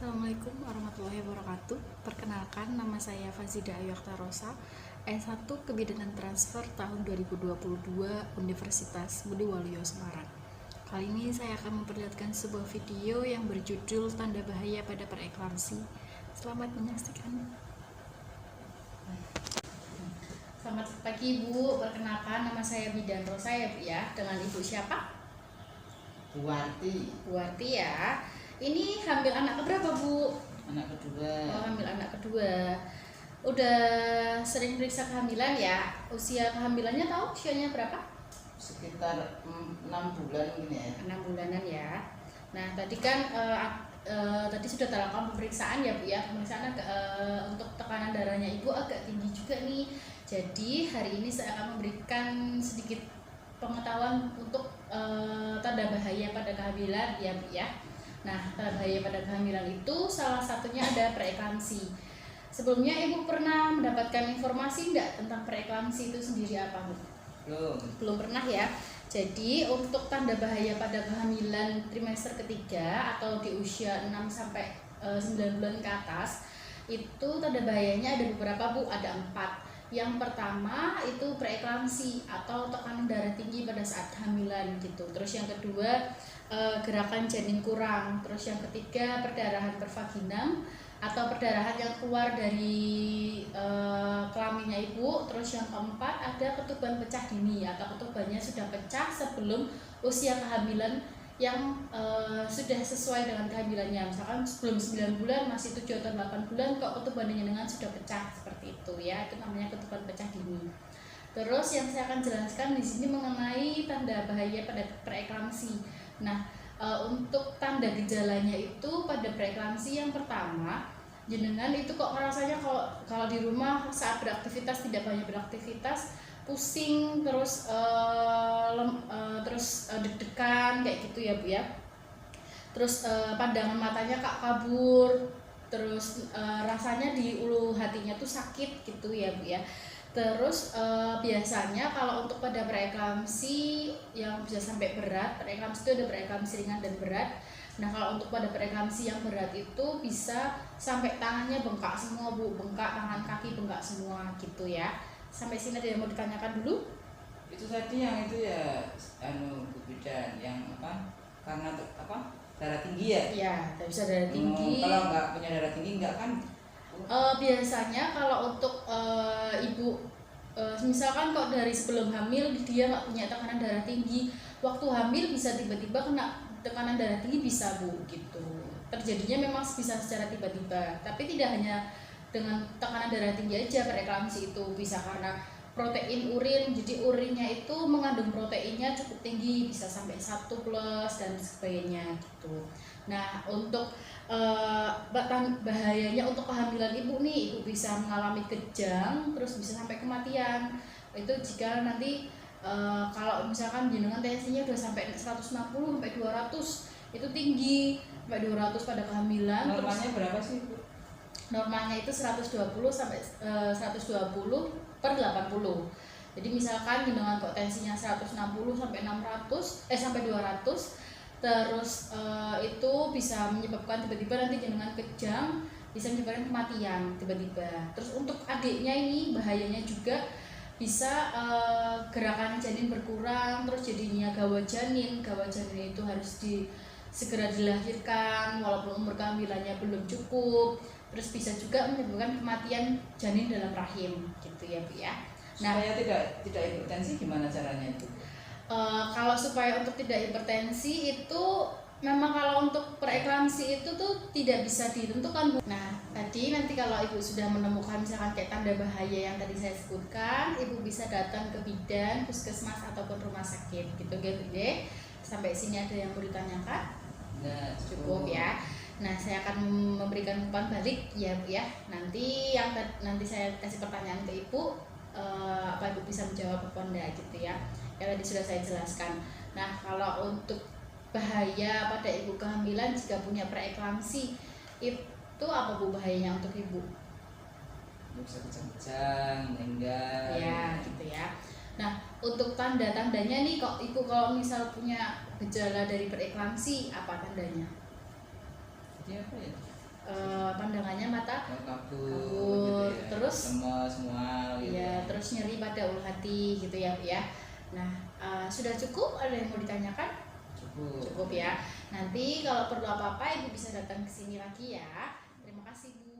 Assalamualaikum warahmatullahi wabarakatuh. Perkenalkan, nama saya Fazida Ayu Aktarosa, S1 Kebidanan Transfer tahun 2022 Universitas Budi Waluyo Semarang. Kali ini saya akan memperlihatkan sebuah video yang berjudul Tanda Bahaya pada Preeklamsi. Selamat menyaksikan. Selamat pagi Ibu, perkenalkan nama saya Bidan Rosa ya, dengan Ibu siapa? Bu Warti ya. Ini hamil anak keberapa Bu? anak kedua. Oh, hamil anak kedua. Udah sering periksa kehamilan ya? Usia kehamilannya tahu usianya berapa? Sekitar 6 bulan gini ya. 6 bulanan ya. Nah tadi kan tadi sudah dilakukan pemeriksaan ya Bu ya. Pemeriksaan untuk tekanan darahnya Ibu agak tinggi juga nih. Jadi hari ini saya akan memberikan sedikit pengetahuan untuk tanda bahaya pada kehamilan ya Bu ya. Nah, tanda bahaya pada kehamilan itu salah satunya ada preeklamsi. Sebelumnya Ibu pernah mendapatkan informasi enggak tentang preeklamsi itu sendiri apa Bu? Belum pernah ya. Jadi untuk tanda bahaya pada kehamilan trimester ketiga atau di usia 6 sampai 9 bulan ke atas, itu tanda bahayanya ada beberapa Bu, ada 4. Yang pertama itu preeklamsi atau tekanan darah tinggi pada saat kehamilan gitu. Terus yang kedua gerakan janin kurang. Terus yang ketiga perdarahan pervaginam atau perdarahan yang keluar dari kelaminnya Ibu. Terus yang keempat ada ketuban pecah dini atau ketubannya sudah pecah sebelum usia kehamilan yang sudah sesuai dengan kehamilannya. Misalkan sebelum 9 bulan masih 7 atau 8 bulan kok ketubannya dengan sudah pecah seperti itu ya. Itu namanya ketuban pecah dini. Terus yang saya akan jelaskan di sini mengenai tanda bahaya pada preeklamsi. Nah, untuk tanda gejalanya itu pada preeklamsi yang pertama, jenengan itu kok rasanya kalau di rumah saat beraktivitas tidak banyak beraktivitas, pusing terus deg-degan kayak gitu ya Bu ya. Terus pandangan matanya kabur, terus rasanya di ulu hatinya tuh sakit gitu ya Bu ya. Terus biasanya kalau untuk pada preeklamsi yang bisa sampai berat, preeklamsi itu ada preeklamsi ringan dan berat. Nah kalau untuk pada preeklamsi yang berat itu bisa sampai tangannya bengkak semua Bu, bengkak tangan kaki bengkak semua gitu ya. Sampai sini ada yang mau ditanyakan dulu? Itu tadi yang itu ya Bu Bidan yang apa? Karena darah tinggi ya? Ya, bisa darah tinggi. Kalau nggak punya darah tinggi nggak kan? Biasanya kalau untuk ibu misalkan kok dari sebelum hamil dia nggak punya tekanan darah tinggi, waktu hamil bisa tiba-tiba kena tekanan darah tinggi bisa Bu gitu. Terjadinya memang bisa secara tiba-tiba, tapi tidak hanya dengan tekanan darah tinggi aja preeklamsi itu, bisa karena protein urin, jadi urinnya itu mengandung proteinnya cukup tinggi, bisa sampai 1+ dan sebagainya gitu. Nah untuk bahayanya untuk kehamilan Ibu nih, Ibu bisa mengalami kejang, terus bisa sampai kematian. Itu jika nanti kalau misalkan jenengan tensinya udah sampai 160 sampai 200, itu tinggi sampai 200 pada kehamilan. Normalnya berapa sih Bu? Normalnya itu 120 sampai 120/80. Jadi misalkan jenengan kok tensinya 160 sampai 600 sampai 200, terus itu bisa menyebabkan tiba-tiba nanti jenengan kejang, bisa menyebabkan kematian tiba-tiba. Terus untuk adiknya ini bahayanya juga bisa gerakan janin berkurang, terus jadinya gawa janin itu harus segera dilahirkan walaupun umur kehamilannya belum cukup. Terus bisa juga menyebabkan kematian janin dalam rahim gitu ya Bu ya. Nah, supaya tidak hipertensi gimana caranya itu? Kalau supaya untuk tidak hipertensi itu memang kalau untuk preeklamsi itu tuh tidak bisa ditentukan Bu. Nah tadi nanti kalau Ibu sudah menemukan misalkan kayak tanda bahaya yang tadi saya sebutkan, Ibu bisa datang ke bidan, puskesmas ataupun rumah sakit gitu Bu. Sampai sini ada yang mau ditanyakan? Nah, cukup ya. Nah saya akan memberikan umpan balik ya Bu ya. Nanti saya kasih pertanyaan ke Ibu, apa Ibu bisa menjawab apa enggak gitu ya. Yang tadi sudah saya jelaskan. Nah kalau untuk bahaya pada ibu kehamilan jika punya preeklamsi itu apa Bu bahayanya untuk ibu? Bisa kejang-kejang, meninggal. Ya gitu ya. Nah untuk tanda-tandanya nih kok ibu kalau misal punya gejala dari preeklamsi apa tandanya? Jadi apa ya? pandangannya mata kabut, gitu ya. terus lemes, mual gitu ya, terus nyeri pada ulu hati gitu ya Bu ya. Nah, sudah cukup? Ada yang mau ditanyakan? Cukup. Cukup ya. Nanti kalau perlu apa-apa Ibu bisa datang ke sini lagi ya. Terima kasih Bu.